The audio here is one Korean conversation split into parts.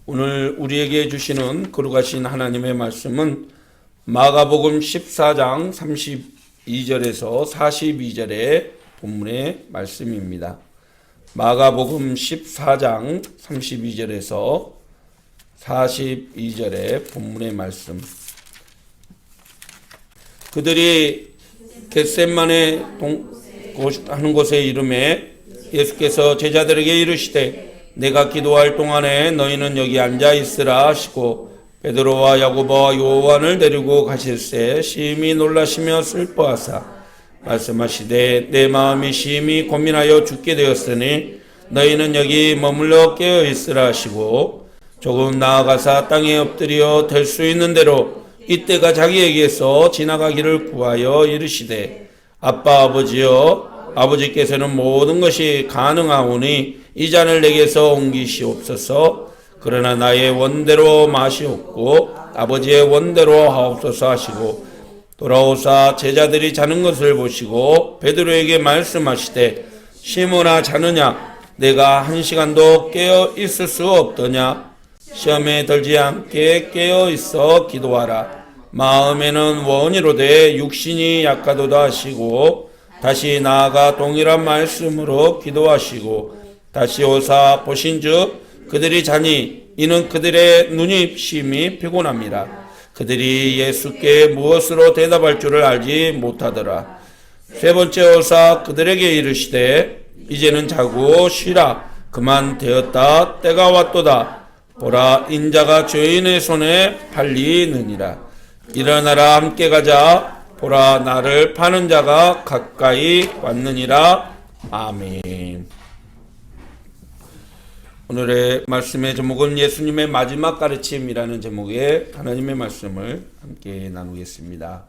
오늘 우리에게 주시는 거룩하신 하나님의 말씀은 마가복음 14장 32절에서 42절의 본문의 말씀입니다. 마가복음 14장 32절에서 42절의 본문의 말씀. 그들이 겟셋마네 하는 곳에 이르매 예수께서 제자들에게 이르시되 내가 기도할 동안에 너희는 여기 앉아 있으라 하시고 베드로와 야고보와 요한을 데리고 가실새 심히 놀라시며 슬퍼하사 말씀하시되 내 마음이 심히 고민하여 죽게 되었으니 너희는 여기 머물러 깨어 있으라 하시고 조금 나아가사 땅에 엎드려 될 수 있는 대로 이때가 자기에게서 지나가기를 구하여 이르시되 아빠 아버지여 아버지께서는 모든 것이 가능하오니 이 잔을 내게서 옮기시옵소서. 그러나 나의 원대로 마시옵고 아버지의 원대로 하옵소서 하시고 돌아오사 제자들이 자는 것을 보시고 베드로에게 말씀하시되 시몬아 자느냐 내가 한 시간도 깨어 있을 수 없더냐 시험에 들지 않게 깨어 있어 기도하라. 마음에는 원이로되 육신이 약하도다 하시고 다시 나아가 동일한 말씀으로 기도하시고 다시 오사 보신즉 그들이 자니 이는 그들의 눈이 심히 피곤합니다. 그들이 예수께 무엇으로 대답할 줄을 알지 못하더라. 세 번째 오사 그들에게 이르시되 이제는 자고 쉬라. 그만 되었다. 때가 왔도다. 보라 인자가 죄인의 손에 팔리느니라. 일어나라 함께 가자. 보라 나를 파는 자가 가까이 왔느니라. 아멘. 오늘의 말씀의 제목은 예수님의 마지막 가르침이라는 제목의 하나님의 말씀을 함께 나누겠습니다.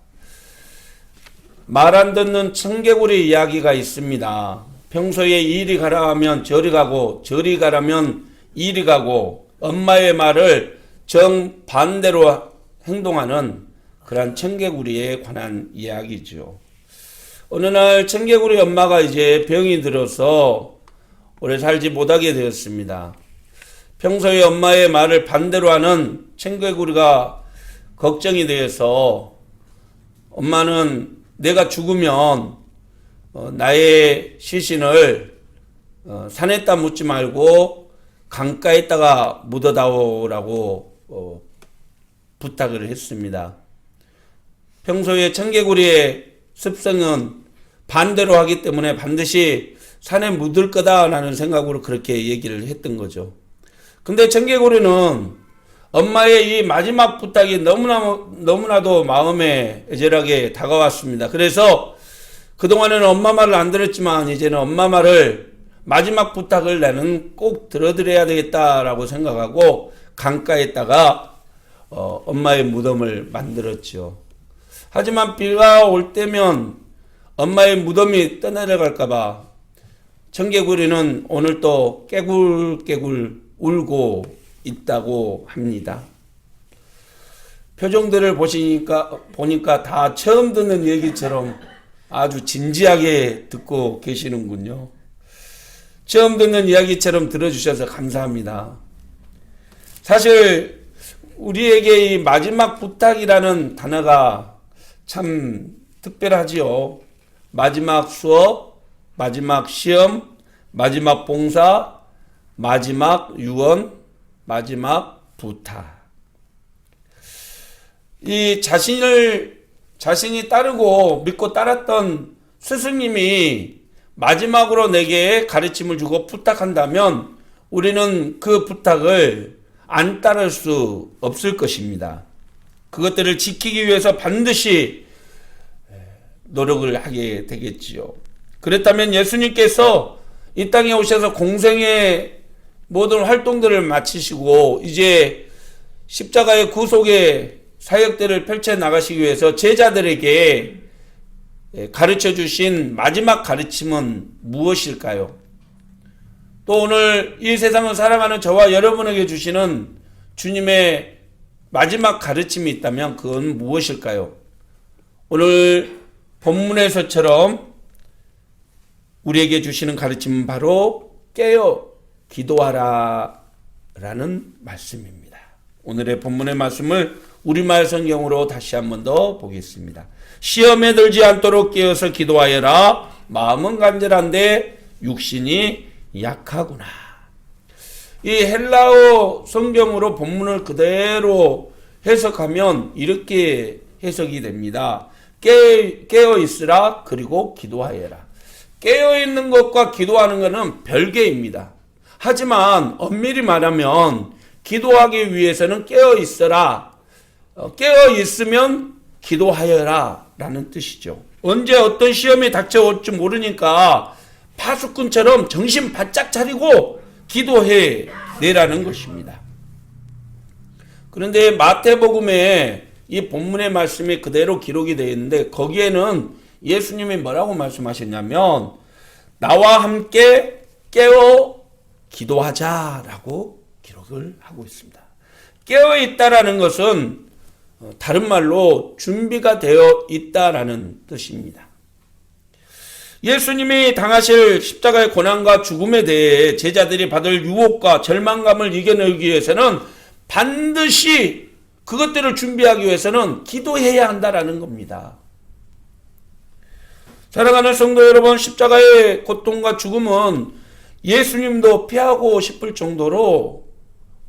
말 안 듣는 청개구리 이야기가 있습니다. 평소에 이리 가라 하면 저리 가고 저리 가라면 이리 가고 엄마의 말을 정반대로 행동하는 그러한 청개구리에 관한 이야기죠. 어느 날 청개구리 엄마가 이제 병이 들어서 오래 살지 못하게 되었습니다. 평소에 엄마의 말을 반대로 하는 청개구리가 걱정이 되어서 엄마는 내가 죽으면 나의 시신을 산에다 묻지 말고 강가에다가 묻어다오라고 부탁을 했습니다. 평소에 청개구리의 습성은 반대로 하기 때문에 반드시 산에 묻을 거다라는 생각으로 그렇게 얘기를 했던 거죠. 근데 청개구리는 엄마의 이 마지막 부탁이 너무나도 마음에 애절하게 다가왔습니다. 그래서 그동안에는 엄마 말을 안 들었지만 이제는 엄마 말을 마지막 부탁을 나는 꼭 들어드려야 되겠다라고 생각하고 강가에다가 엄마의 무덤을 만들었죠. 하지만 비가 올 때면 엄마의 무덤이 떠내려갈까봐 청개구리는 오늘 또 깨굴깨굴 울고 있다고 합니다. 표정들을 보니까 다 처음 듣는 얘기처럼 아주 진지하게 듣고 계시는군요. 처음 듣는 이야기처럼 들어주셔서 감사합니다. 사실 우리에게 이 마지막 부탁이라는 단어가 참 특별하지요. 마지막 수업, 마지막 시험, 마지막 봉사, 마지막 유언, 마지막 부탁. 이 자신이 따르고 믿고 따랐던 스승님이 마지막으로 내게 가르침을 주고 부탁한다면 우리는 그 부탁을 안 따를 수 없을 것입니다. 그것들을 지키기 위해서 반드시 노력을 하게 되겠지요. 그렇다면 예수님께서 이 땅에 오셔서 공생의 모든 활동들을 마치시고 이제 십자가의 구속의 사역들을 펼쳐 나가시기 위해서 제자들에게 가르쳐 주신 마지막 가르침은 무엇일까요? 또 오늘 이 세상을 살아가는 저와 여러분에게 주시는 주님의 마지막 가르침이 있다면 그건 무엇일까요? 오늘 본문에서처럼 우리에게 주시는 가르침은 바로 깨어 기도하라 라는 말씀입니다. 오늘의 본문의 말씀을 우리말 성경으로 다시 한 번 더 보겠습니다. 시험에 들지 않도록 깨어서 기도하여라. 마음은 간절한데 육신이 약하구나. 이 헬라어 성경으로 본문을 그대로 해석하면 이렇게 해석이 됩니다. 깨어 있으라 그리고 기도하여라. 깨어 있는 것과 기도하는 것은 별개입니다. 하지만 엄밀히 말하면 기도하기 위해서는 깨어 있어라. 깨어 있으면 기도하여라 라는 뜻이죠. 언제 어떤 시험이 닥쳐올지 모르니까 파수꾼처럼 정신 바짝 차리고 기도해 내라는 것입니다. 그런데 마태복음에 이 본문의 말씀이 그대로 기록이 되어 있는데 거기에는 예수님이 뭐라고 말씀하셨냐면 나와 함께 깨어 기도하자라고 기록을 하고 있습니다. 깨어 있다라는 것은 다른 말로 준비가 되어 있다라는 뜻입니다. 예수님이 당하실 십자가의 고난과 죽음에 대해 제자들이 받을 유혹과 절망감을 이겨내기 위해서는 반드시 그것들을 준비하기 위해서는 기도해야 한다라는 겁니다. 사랑하는 성도 여러분, 십자가의 고통과 죽음은 예수님도 피하고 싶을 정도로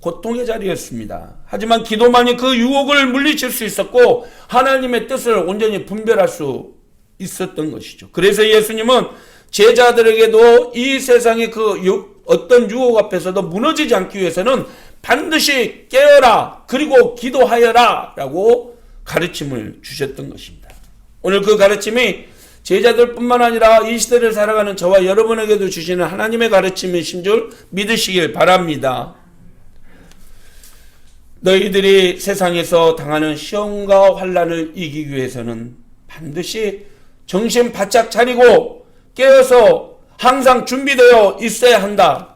고통의 자리였습니다. 하지만 기도만이 그 유혹을 물리칠 수 있었고 하나님의 뜻을 온전히 분별할 수 있었던 것이죠. 그래서 예수님은 제자들에게도 이 세상의 그 어떤 유혹 앞에서도 무너지지 않기 위해서는 반드시 깨어라 그리고 기도하여라 라고 가르침을 주셨던 것입니다. 오늘 그 가르침이 제자들뿐만 아니라 이 시대를 살아가는 저와 여러분에게도 주시는 하나님의 가르침이신 줄 믿으시길 바랍니다. 너희들이 세상에서 당하는 시험과 환난을 이기기 위해서는 반드시 정신 바짝 차리고 깨어서 항상 준비되어 있어야 한다.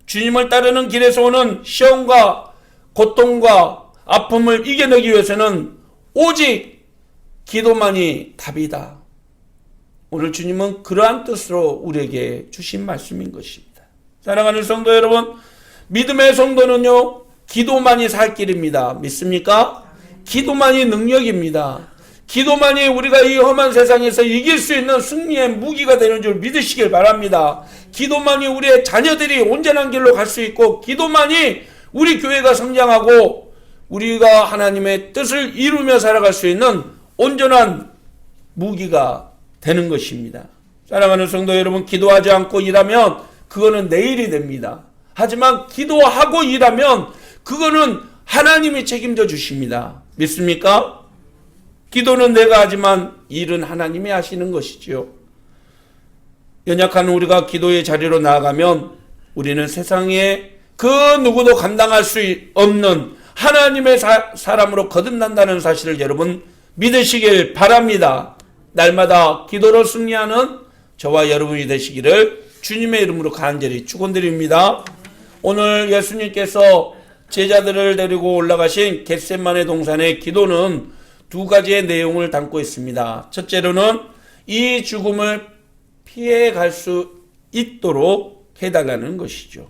주님을 따르는 길에서 오는 시험과 고통과 아픔을 이겨내기 위해서는 오직 기도만이 답이다. 오늘 주님은 그러한 뜻으로 우리에게 주신 말씀인 것입니다. 사랑하는 성도 여러분, 믿음의 성도는요 기도만이 살 길입니다. 믿습니까? 기도만이 능력입니다. 기도만이 우리가 이 험한 세상에서 이길 수 있는 승리의 무기가 되는 줄 믿으시길 바랍니다. 기도만이 우리의 자녀들이 온전한 길로 갈 수 있고 기도만이 우리 교회가 성장하고 우리가 하나님의 뜻을 이루며 살아갈 수 있는 온전한 무기가 되는 것입니다. 사랑하는 성도 여러분, 기도하지 않고 일하면 그거는 내일이 됩니다. 하지만 기도하고 일하면 그거는 하나님이 책임져 주십니다. 믿습니까? 기도는 내가 하지만 일은 하나님이 하시는 것이지요. 연약한 우리가 기도의 자리로 나아가면 우리는 세상에 그 누구도 감당할 수 없는 하나님의 사람으로 거듭난다는 사실을 여러분 믿으시길 바랍니다. 날마다 기도로 승리하는 저와 여러분이 되시기를 주님의 이름으로 간절히 축원드립니다. 오늘 예수님께서 제자들을 데리고 올라가신 겟세마네 동산의 기도는 두 가지의 내용을 담고 있습니다. 첫째로는 이 죽음을 피해갈 수 있도록 해달라는 것이죠.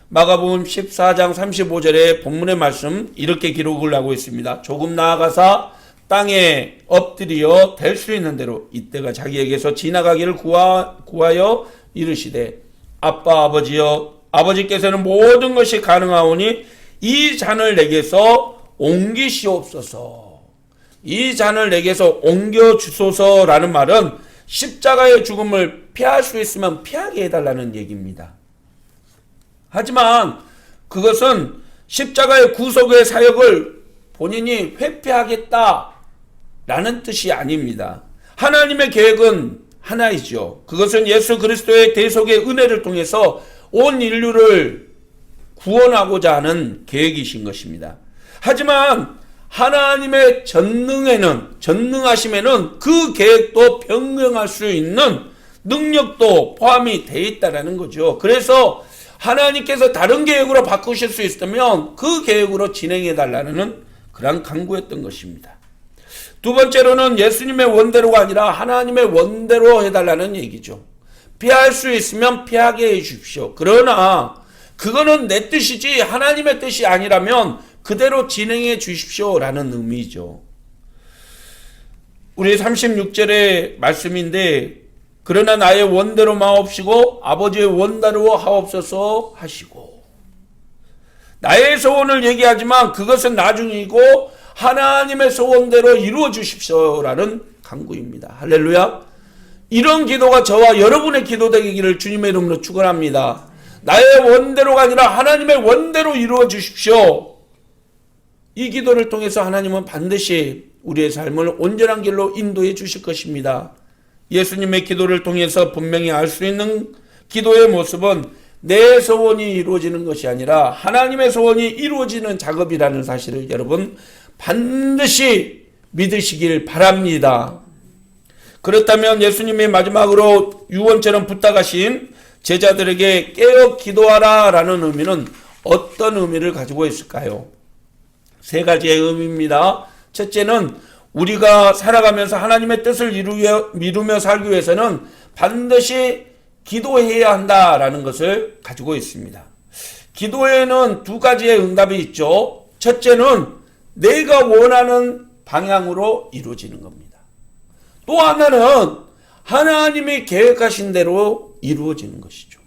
마가복음 14장 35절의 본문의 말씀 이렇게 기록을 하고 있습니다. 조금 나아가사 땅에 엎드려 될 수 있는 대로 이때가 자기에게서 지나가기를 구하여 이르시되 아빠 아버지여 아버지께서는 모든 것이 가능하오니 이 잔을 내게서 옮기시옵소서. 이 잔을 내게서 옮겨주소서라는 말은 십자가의 죽음을 피할 수 있으면 피하게 해달라는 얘기입니다. 하지만 그것은 십자가의 구속의 사역을 본인이 회피하겠다라는 뜻이 아닙니다. 하나님의 계획은 하나이죠. 그것은 예수 그리스도의 대속의 은혜를 통해서 온 인류를 구원하고자 하는 계획이신 것입니다. 하지만 하나님의 전능하심에는 그 계획도 변경할 수 있는 능력도 포함이 되어 있다는 거죠. 그래서 하나님께서 다른 계획으로 바꾸실 수 있다면 그 계획으로 진행해 달라는 그런 강구였던 것입니다. 두 번째로는 예수님의 원대로가 아니라 하나님의 원대로 해달라는 얘기죠. 피할 수 있으면 피하게 해 주십시오. 그러나 그거는 내 뜻이지 하나님의 뜻이 아니라면 그대로 진행해 주십시오라는 의미죠. 우리 36절의 말씀인데 그러나 나의 원대로 마옵시고 아버지의 원대로 하옵소서 하시고, 나의 소원을 얘기하지만 그것은 나중이고 하나님의 소원대로 이루어 주십시오라는 간구입니다. 할렐루야. 이런 기도가 저와 여러분의 기도 되기를 주님의 이름으로 축원합니다. 나의 원대로가 아니라 하나님의 원대로 이루어 주십시오. 이 기도를 통해서 하나님은 반드시 우리의 삶을 온전한 길로 인도해 주실 것입니다. 예수님의 기도를 통해서 분명히 알 수 있는 기도의 모습은 내 소원이 이루어지는 것이 아니라 하나님의 소원이 이루어지는 작업이라는 사실을 여러분 반드시 믿으시길 바랍니다. 그렇다면 예수님이 마지막으로 유언처럼 부탁하신 제자들에게 깨어 기도하라 라는 의미는 어떤 의미를 가지고 있을까요? 세 가지의 의미입니다. 첫째는 우리가 살아가면서 하나님의 뜻을 이루며 살기 위해서는 반드시 기도해야 한다라는 것을 가지고 있습니다. 기도에는 두 가지의 응답이 있죠. 첫째는 내가 원하는 방향으로 이루어지는 겁니다. 또 하나는 하나님이 계획하신 대로 이루어지는 것이죠.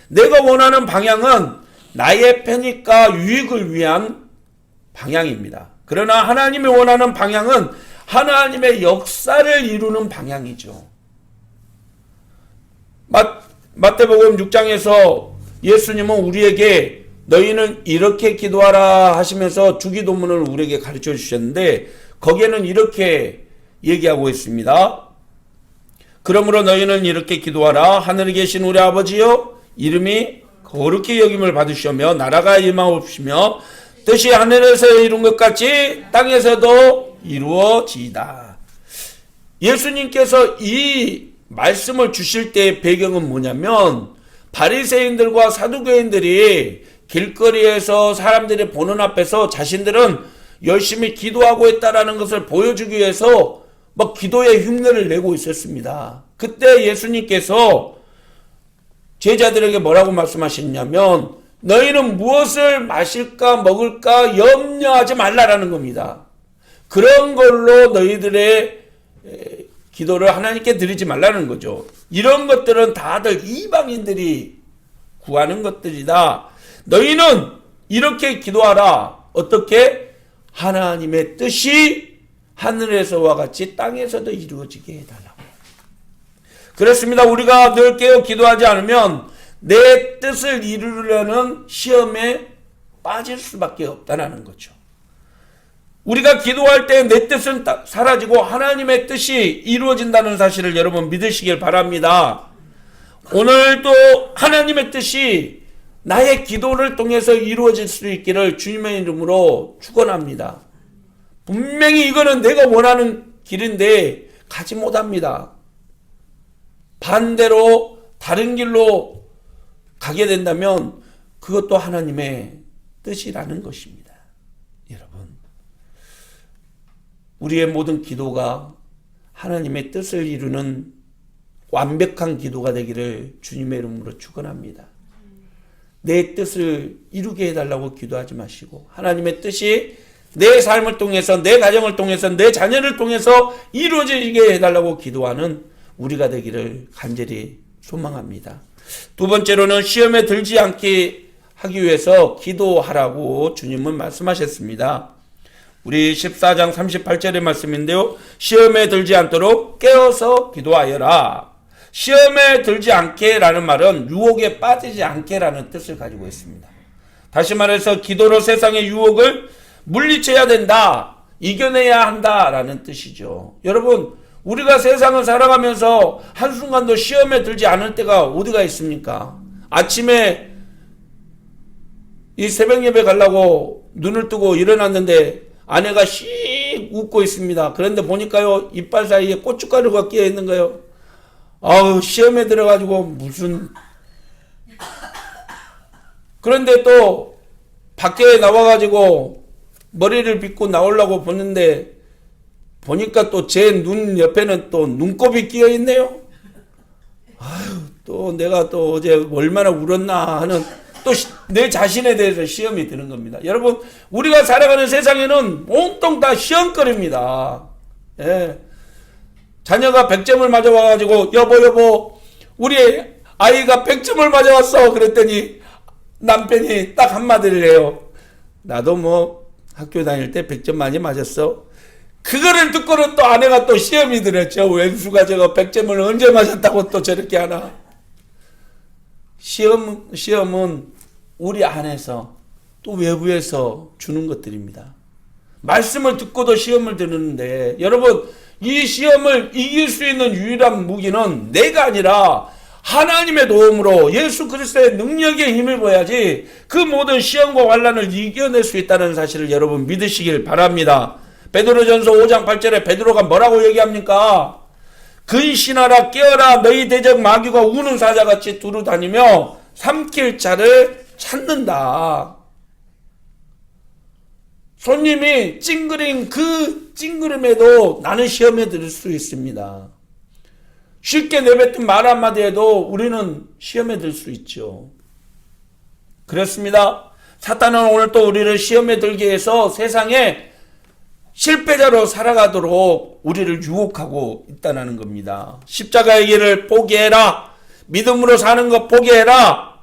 내가 원하는 방향은 나의 편익과 유익을 위한 방향입니다. 그러나 하나님이 원하는 방향은 하나님의 역사를 이루는 방향이죠. 마태복음 6장에서 예수님은 우리에게 너희는 이렇게 기도하라 하시면서 주기도문을 우리에게 가르쳐 주셨는데 거기에는 이렇게 얘기하고 있습니다. 그러므로 너희는 이렇게 기도하라. 하늘에 계신 우리 아버지여, 이름이 거룩히 여김을 받으시며 나라가 임하옵시며 뜻이 하늘에서 이룬 것 같이 땅에서도 이루어지이다. 예수님께서 이 말씀을 주실 때의 배경은 뭐냐면 바리새인들과 사두개인들이 길거리에서 사람들이 보는 앞에서 자신들은 열심히 기도하고 있다라는 것을 보여주기 위해서 막 기도의 흉내를 내고 있었습니다. 그때 예수님께서 제자들에게 뭐라고 말씀하셨냐면 너희는 무엇을 마실까 먹을까 염려하지 말라라는 겁니다. 그런 걸로 너희들의 기도를 하나님께 드리지 말라는 거죠. 이런 것들은 다들 이방인들이 구하는 것들이다. 너희는 이렇게 기도하라. 어떻게? 하나님의 뜻이 하늘에서와 같이 땅에서도 이루어지게 해달라고. 그렇습니다. 우리가 늘 깨어 기도하지 않으면 내 뜻을 이루려는 시험에 빠질 수밖에 없다는 거죠. 우리가 기도할 때 내 뜻은 사라지고 하나님의 뜻이 이루어진다는 사실을 여러분 믿으시길 바랍니다. 오늘도 하나님의 뜻이 나의 기도를 통해서 이루어질 수 있기를 주님의 이름으로 축원합니다. 분명히 이거는 내가 원하는 길인데 가지 못합니다. 반대로 다른 길로 가게 된다면 그것도 하나님의 뜻이라는 것입니다. 여러분, 우리의 모든 기도가 하나님의 뜻을 이루는 완벽한 기도가 되기를 주님의 이름으로 축원합니다. 내 뜻을 이루게 해달라고 기도하지 마시고 하나님의 뜻이 내 삶을 통해서, 내 가정을 통해서, 내 자녀를 통해서 이루어지게 해달라고 기도하는 우리가 되기를 간절히 소망합니다. 두 번째로는 시험에 들지 않게 하기 위해서 기도하라고 주님은 말씀하셨습니다. 우리 14장 38절의 말씀인데요. 시험에 들지 않도록 깨어서 기도하여라. 시험에 들지 않게 라는 말은 유혹에 빠지지 않게 라는 뜻을 가지고 있습니다. 다시 말해서 기도로 세상의 유혹을 물리쳐야 된다, 이겨내야 한다라는 뜻이죠. 여러분, 우리가 세상을 살아가면서 한순간도 시험에 들지 않을 때가 어디가 있습니까? 아침에 이 새벽 예배 가려고 눈을 뜨고 일어났는데 아내가 씩 웃고 있습니다. 그런데 보니까요, 이빨 사이에 고춧가루가 끼어 있는 거예요. 아우, 시험에 들어가지고 무슨. 그런데 또 밖에 나와가지고 머리를 빗고 나오려고 보는데 보니까 또 제 눈 옆에는 또 눈곱이 끼어 있네요. 아유, 또 내가 또 어제 얼마나 울었나 하는 또 내 자신에 대해서 시험이 드는 겁니다. 여러분, 우리가 살아가는 세상에는 온통 다 시험거리입니다. 예. 자녀가 100점을 맞아와가지고 여보 우리 아이가 100점을 맞아왔어 그랬더니 남편이 딱 한마디를 해요. 나도 뭐 학교 다닐 때 100점 많이 맞았어. 그거를 듣고는 또 아내가 또 시험이 들었죠. 왼수가 저거 100점을 언제 맞았다고 또 저렇게 하나. 시험은 우리 안에서 또 외부에서 주는 것들입니다. 말씀을 듣고도 시험을 드는데 여러분, 이 시험을 이길 수 있는 유일한 무기는 내가 아니라 하나님의 도움으로 예수 그리스도의 능력에 힘을 보야지 그 모든 시험과 환난을 이겨낼 수 있다는 사실을 여러분 믿으시길 바랍니다. 베드로전서 5장 8절에 베드로가 뭐라고 얘기합니까? 근신하라 깨어라 너희 대적 마귀가 우는 사자같이 두루 다니며 삼킬 자를 찾는다. 손님이 찡그린 그 찡그림에도 나는 시험에 들 수 있습니다. 쉽게 내뱉은 말 한마디에도 우리는 시험에 들 수 있죠. 그렇습니다. 사탄은 오늘 또 우리를 시험에 들게 해서 세상에 실패자로 살아가도록 우리를 유혹하고 있다는 겁니다. 십자가의 길을 포기해라. 믿음으로 사는 것 포기해라.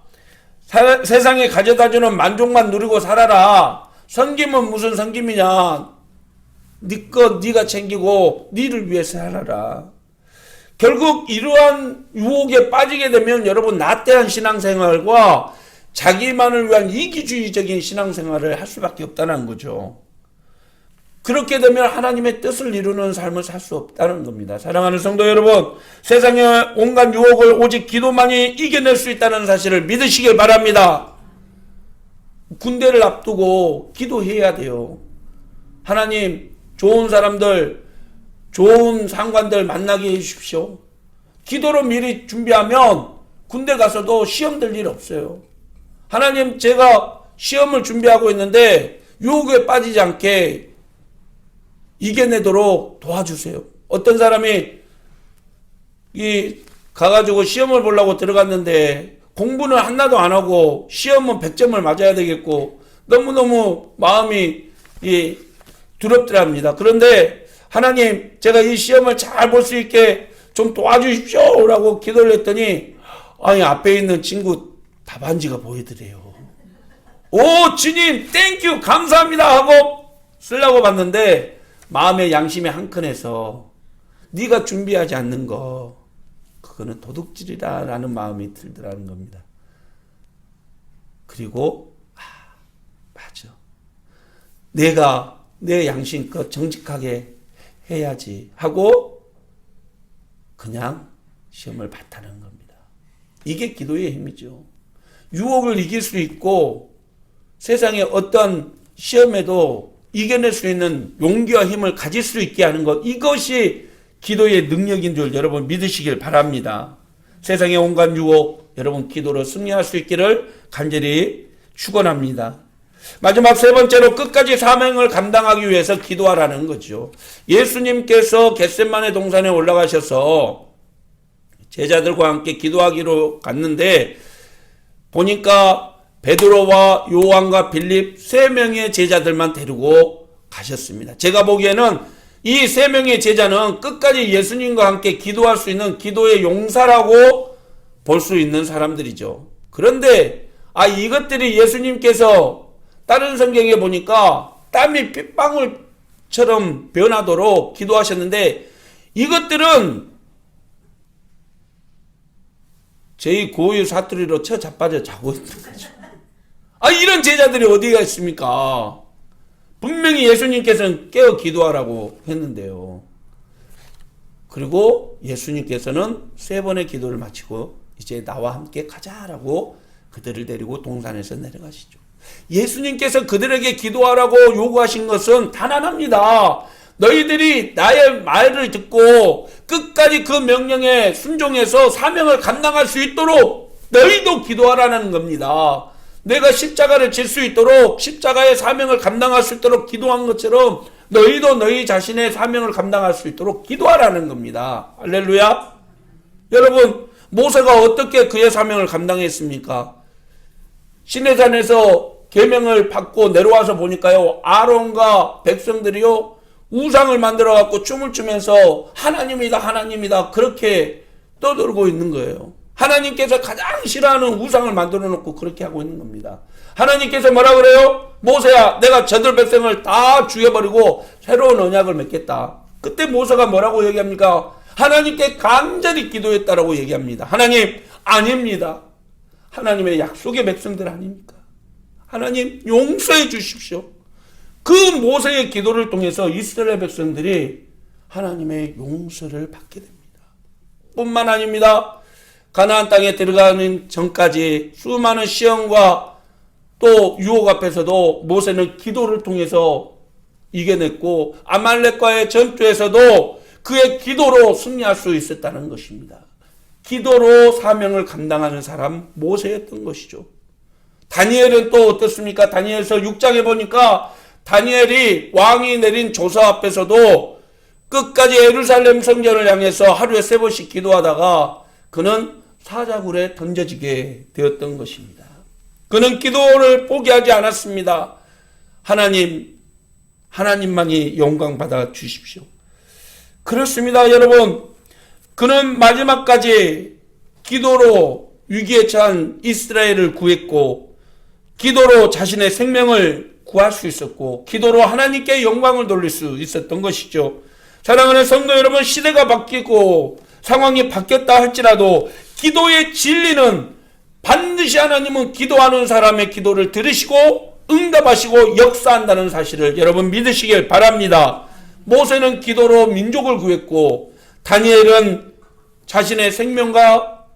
세상에 가져다주는 만족만 누리고 살아라. 섬김은 무슨 섬김이냐. 네 것 네가 챙기고 네를 위해 살아라. 결국 이러한 유혹에 빠지게 되면 여러분 나태한 신앙생활과 자기만을 위한 이기주의적인 신앙생활을 할 수밖에 없다는 거죠. 그렇게 되면 하나님의 뜻을 이루는 삶을 살 수 없다는 겁니다. 사랑하는 성도 여러분, 세상의 온갖 유혹을 오직 기도만이 이겨낼 수 있다는 사실을 믿으시길 바랍니다. 군대를 앞두고 기도해야 돼요. 하나님, 좋은 사람들, 좋은 상관들 만나게 해주십시오. 기도로 미리 준비하면 군대 가서도 시험 들 일 없어요. 하나님, 제가 시험을 준비하고 있는데 유혹에 빠지지 않게 이겨내도록 도와주세요. 어떤 사람이 가가지고 시험을 보려고 들어갔는데 공부는 하나도 안 하고 시험은 100점을 맞아야 되겠고 너무너무 마음이 두렵더랍니다. 그런데 하나님, 제가 이 시험을 잘 볼 수 있게 좀 도와주십시오 라고 기도를 했더니 아니 앞에 있는 친구 답안지가 보이더래요. 오 주님 땡큐 감사합니다 하고 쓰려고 봤는데 마음의 양심이 한켠에서 네가 준비하지 않는 거 그거는 도둑질이다 라는 마음이 들더라는 겁니다. 그리고 맞아. 내가 내 양심껏 정직하게 해야지 하고 그냥 시험을 봤다는 겁니다. 이게 기도의 힘이죠. 유혹을 이길 수 있고 세상의 어떤 시험에도 이겨낼 수 있는 용기와 힘을 가질 수 있게 하는 것, 이것이 기도의 능력인 줄 여러분 믿으시길 바랍니다. 세상의 온갖 유혹 여러분 기도로 승리할 수 있기를 간절히 축원합니다. 마지막 세 번째로 끝까지 사명을 감당하기 위해서 기도하라는 거죠. 예수님께서 겟세마네 동산에 올라가셔서 제자들과 함께 기도하기로 갔는데 보니까 베드로와 요한과 빌립 3명의 제자들만 데리고 가셨습니다. 제가 보기에는 이 3명의 제자는 끝까지 예수님과 함께 기도할 수 있는 기도의 용사라고 볼 수 있는 사람들이죠. 그런데 이것들이 예수님께서 다른 성경에 보니까 땀이 핏방울처럼 변하도록 기도하셨는데 이것들은 제2고유 사투리로 쳐 자빠져 자고 있는 거죠. 이런 제자들이 어디가 있습니까? 분명히 예수님께서는 깨어 기도하라고 했는데요. 그리고 예수님께서는 3번의 기도를 마치고 이제 나와 함께 가자라고 그들을 데리고 동산에서 내려가시죠. 예수님께서 그들에게 기도하라고 요구하신 것은 단 하나입니다. 너희들이 나의 말을 듣고 끝까지 그 명령에 순종해서 사명을 감당할 수 있도록 너희도 기도하라는 겁니다. 내가 십자가를 질 수 있도록 십자가의 사명을 감당할 수 있도록 기도한 것처럼 너희도 너희 자신의 사명을 감당할 수 있도록 기도하라는 겁니다. 할렐루야. 여러분 모세가 어떻게 그의 사명을 감당했습니까? 시내산에서 계명을 받고 내려와서 보니까요, 아론과 백성들이요 우상을 만들어 갖고 춤을 추면서 하나님이다 하나님이다 그렇게 떠들고 있는 거예요. 하나님께서 가장 싫어하는 우상을 만들어 놓고 그렇게 하고 있는 겁니다. 하나님께서 뭐라 그래요? 모세야, 내가 저들 백성을 다 죽여버리고 새로운 언약을 맺겠다. 그때 모세가 뭐라고 얘기합니까? 하나님께 간절히 기도했다라고 얘기합니다. 하나님, 아닙니다. 하나님의 약속의 백성들 아닙니까? 하나님 용서해 주십시오. 그 모세의 기도를 통해서 이스라엘 백성들이 하나님의 용서를 받게 됩니다. 뿐만 아닙니다. 가나안 땅에 들어가는 전까지 수많은 시험과 또 유혹 앞에서도 모세는 기도를 통해서 이겨냈고 아말렉과의 전투에서도 그의 기도로 승리할 수 있었다는 것입니다. 기도로 사명을 감당하는 사람 모세였던 것이죠. 다니엘은 또 어떻습니까? 다니엘서 6장에 보니까 다니엘이 왕이 내린 조사 앞에서도 끝까지 예루살렘 성전을 향해서 하루에 3번씩 기도하다가 그는 사자굴에 던져지게 되었던 것입니다. 그는 기도를 포기하지 않았습니다. 하나님만이 영광 받아 주십시오. 그렇습니다, 여러분. 그는 마지막까지 기도로 위기에 처한 이스라엘을 구했고 기도로 자신의 생명을 구할 수 있었고 기도로 하나님께 영광을 돌릴 수 있었던 것이죠. 사랑하는 성도 여러분, 시대가 바뀌고 상황이 바뀌었다 할지라도 기도의 진리는 반드시 하나님은 기도하는 사람의 기도를 들으시고 응답하시고 역사한다는 사실을 여러분 믿으시길 바랍니다. 모세는 기도로 민족을 구했고 다니엘은 자신의 생명과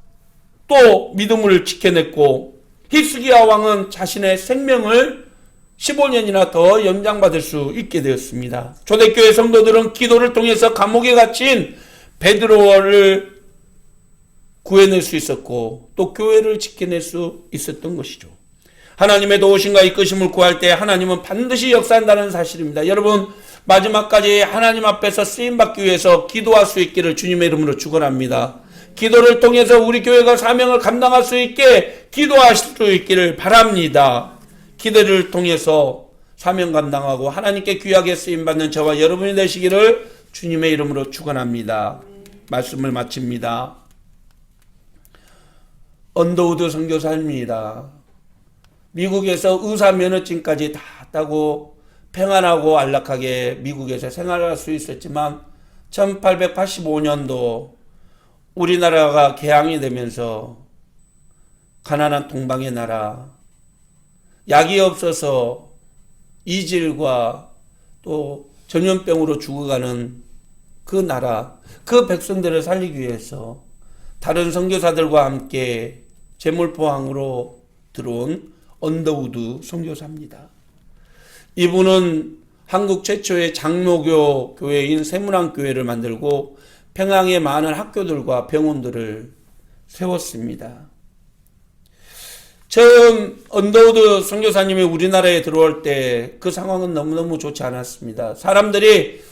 또 믿음을 지켜냈고 히스기야 왕은 자신의 생명을 15년이나 더 연장받을 수 있게 되었습니다. 초대교회 성도들은 기도를 통해서 감옥에 갇힌 베드로를 구해낼 수 있었고 또 교회를 지켜낼 수 있었던 것이죠. 하나님의 도우심과 이끄심을 구할 때 하나님은 반드시 역사한다는 사실입니다. 여러분, 마지막까지 하나님 앞에서 쓰임받기 위해서 기도할 수 있기를 주님의 이름으로 축원합니다. 기도를 통해서 우리 교회가 사명을 감당할 수 있게 기도하실 수 있기를 바랍니다. 기도를 통해서 사명 감당하고 하나님께 귀하게 쓰임받는 저와 여러분이 되시기를 주님의 이름으로 축원합니다. 말씀을 마칩니다. 언더우드 선교사입니다. 미국에서 의사 면허증까지 다 따고 평안하고 안락하게 미국에서 생활할 수 있었지만 1885년도 우리나라가 개항이 되면서 가난한 동방의 나라, 약이 없어서 이질과 또 전염병으로 죽어가는 그 나라, 그 백성들을 살리기 위해서 다른 선교사들과 함께 제물포항으로 들어온 언더우드 선교사입니다. 이분은 한국 최초의 장로교 교회인 세문안교회를 만들고 평양의 많은 학교들과 병원들을 세웠습니다. 처음 언더우드 선교사님이 우리나라에 들어올 때 그 상황은 너무너무 좋지 않았습니다. 사람들이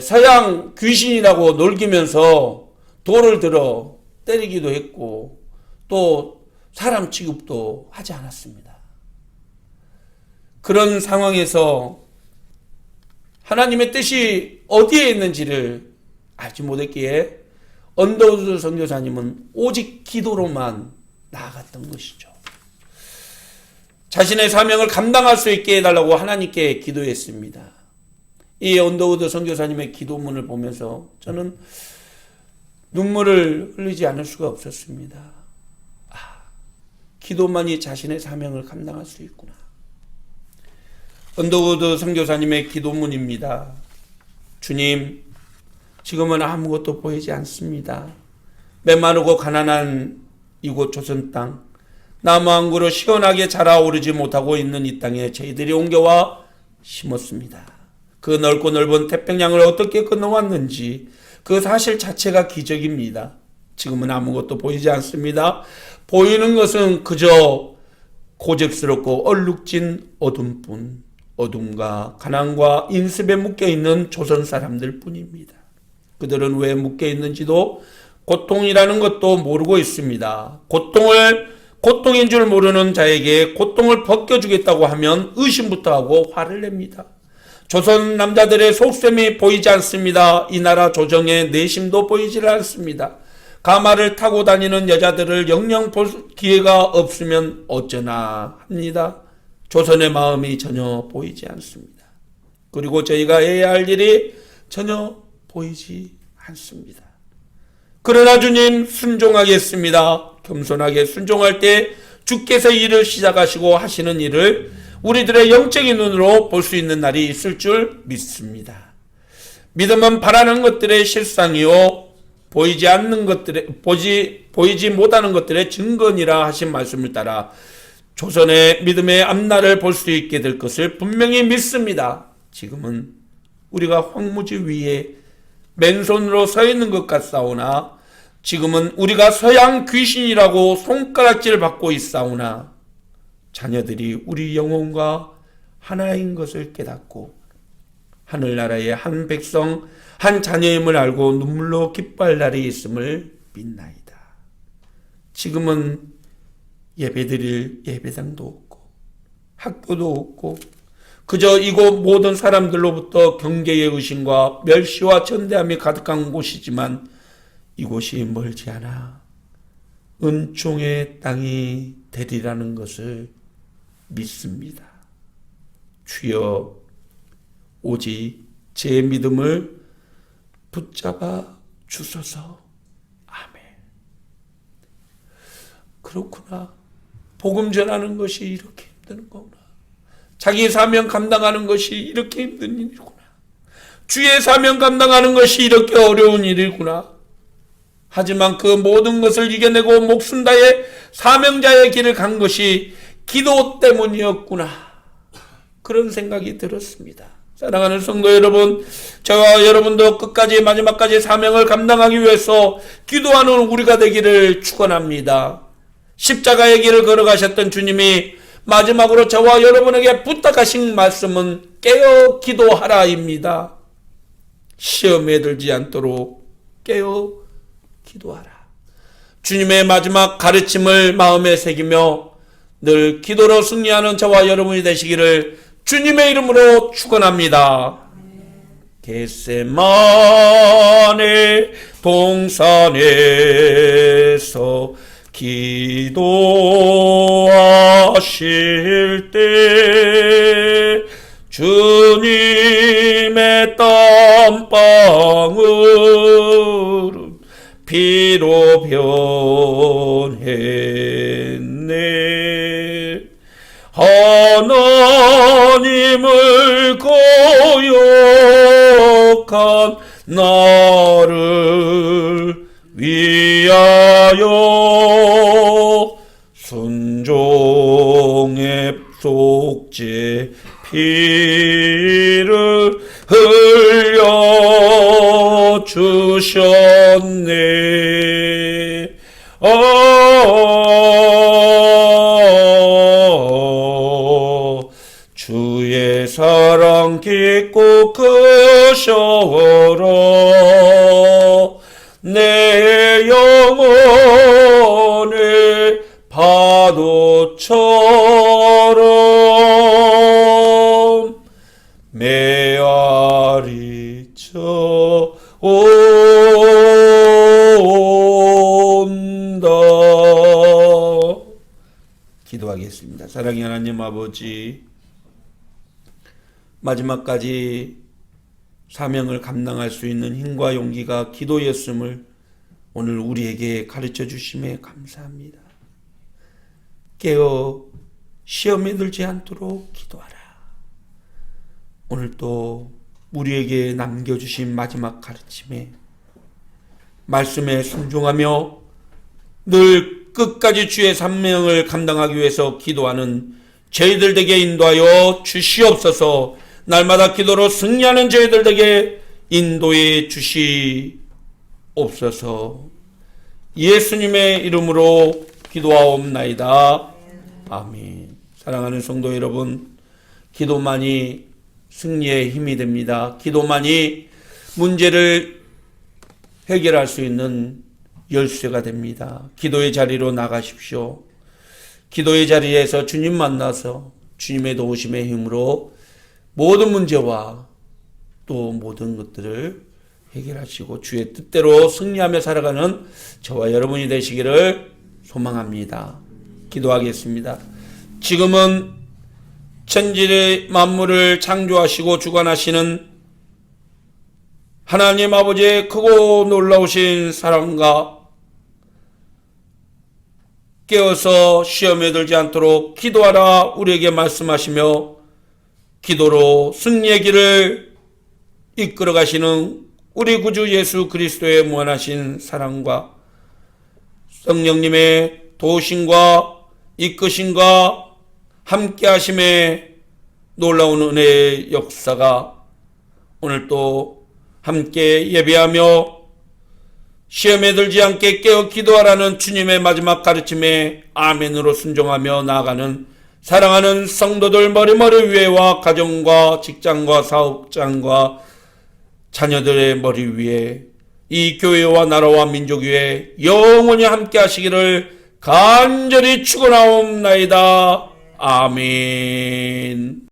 서양 귀신이라고 놀기면서 돌을 들어 때리기도 했고 또 사람 취급도 하지 않았습니다. 그런 상황에서 하나님의 뜻이 어디에 있는지를 알지 못했기에 언더우드 선교사님은 오직 기도로만 나아갔던 것이죠. 자신의 사명을 감당할 수 있게 해달라고 하나님께 기도했습니다. 이 언더우드 선교사님의 기도문을 보면서 저는 눈물을 흘리지 않을 수가 없었습니다. 기도만이 자신의 사명을 감당할 수 있구나. 언더우드 선교사님의 기도문입니다. 주님, 지금은 아무것도 보이지 않습니다. 메마르고 가난한 이곳 조선 땅, 나무 한 그루 시원하게 자라오르지 못하고 있는 이 땅에 저희들이 옮겨와 심었습니다. 그 넓고 넓은 태평양을 어떻게 건너왔는지 그 사실 자체가 기적입니다. 지금은 아무것도 보이지 않습니다. 보이는 것은 그저 고집스럽고 얼룩진 어둠뿐, 어둠과 가난과 인습에 묶여있는 조선 사람들 뿐입니다. 그들은 왜 묶여있는지도 고통이라는 것도 모르고 있습니다. 고통을 고통인 줄 모르는 자에게 고통을 벗겨주겠다고 하면 의심부터 하고 화를 냅니다. 조선 남자들의 속셈이 보이지 않습니다. 이 나라 조정의 내심도 보이질 않습니다. 가마를 타고 다니는 여자들을 영영 볼 기회가 없으면 어쩌나 합니다. 조선의 마음이 전혀 보이지 않습니다. 그리고 저희가 해야 할 일이 전혀 보이지 않습니다. 그러나 주님 순종하겠습니다. 겸손하게 순종할 때 주께서 일을 시작하시고 하시는 일을 우리들의 영적인 눈으로 볼 수 있는 날이 있을 줄 믿습니다. 믿음은 바라는 것들의 실상이요 보이지 못하는 것들의 증거니라 하신 말씀을 따라 조선의 믿음의 앞날을 볼 수 있게 될 것을 분명히 믿습니다. 지금은 우리가 황무지 위에 맨손으로 서 있는 것 같사오나 지금은 우리가 서양 귀신이라고 손가락질 받고 있사오나 자녀들이 우리 영혼과 하나인 것을 깨닫고 하늘나라의 한 백성 한 자녀임을 알고 눈물로 기뻐할 날이 있음을 믿나이다. 지금은 예배드릴 예배당도 없고 학교도 없고 그저 이곳 모든 사람들로부터 경계의 의심과 멸시와 천대함이 가득한 곳이지만 이곳이 멀지 않아 은총의 땅이 되리라는 것을 믿습니다. 주여 오직 제 믿음을 붙잡아 주소서. 아멘. 그렇구나. 복음 전하는 것이 이렇게 힘든 거구나. 자기 사명 감당하는 것이 이렇게 힘든 일이구나. 주의 사명 감당하는 것이 이렇게 어려운 일이구나. 하지만 그 모든 것을 이겨내고 목숨 다해 사명자의 길을 간 것이 기도 때문이었구나. 그런 생각이 들었습니다. 사랑하는 성도 여러분, 저와 여러분도 끝까지 마지막까지 사명을 감당하기 위해서 기도하는 우리가 되기를 축원합니다. 십자가의 길을 걸어가셨던 주님이 마지막으로 저와 여러분에게 부탁하신 말씀은 깨어 기도하라입니다. 시험에 들지 않도록 깨어 기도하라. 주님의 마지막 가르침을 마음에 새기며 늘 기도로 승리하는 저와 여러분이 되시기를 주님의 이름으로 축원합니다. 겟세마네 동산에서 기도하실 때 주님의 땀방울은 피로 변했네. 하나님을 거역한 나를 위하여 순종의 속죄 피를 흘려 주셨네. 주의 사랑 깊고 크셔라. 내 영혼의 파도처럼 메아리 쳐온다. 기도하겠습니다. 사랑의 하나님 아버지, 마지막까지 사명을 감당할 수 있는 힘과 용기가 기도였음을 오늘 우리에게 가르쳐 주심에 감사합니다. 깨어 시험에 들지 않도록 기도하라. 오늘 또 우리에게 남겨주신 마지막 가르침에 말씀에 순종하며 늘 끝까지 주의 사명을 감당하기 위해서 기도하는 저희들 되게 인도하여 주시옵소서. 날마다 기도로 승리하는 저희들 되게 인도해 주시옵소서. 예수님의 이름으로 기도하옵나이다. 아멘. 사랑하는 성도 여러분, 기도만이 승리의 힘이 됩니다. 기도만이 문제를 해결할 수 있는 열쇠가 됩니다. 기도의 자리로 나가십시오. 기도의 자리에서 주님 만나서 주님의 도우심의 힘으로 모든 문제와 또 모든 것들을 해결하시고 주의 뜻대로 승리하며 살아가는 저와 여러분이 되시기를 소망합니다. 기도하겠습니다. 지금은 천지의 만물을 창조하시고 주관하시는 하나님 아버지의 크고 놀라우신 사랑과 깨어서 시험에 들지 않도록 기도하라 우리에게 말씀하시며 기도로 승리의 길을 이끌어 가시는 우리 구주 예수 그리스도의 무한하신 사랑과 성령님의 도우심과 이끄심과 함께 하심의 놀라운 은혜의 역사가 오늘 또 함께 예배하며 시험에 들지 않게 깨어 기도하라는 주님의 마지막 가르침에 아멘으로 순종하며 나아가는 사랑하는 성도들 머리 위에와 가정과 직장과 사업장과 자녀들의 머리 위에 이 교회와 나라와 민족 위에 영원히 함께 하시기를 간절히 축원하옵나이다. 아멘.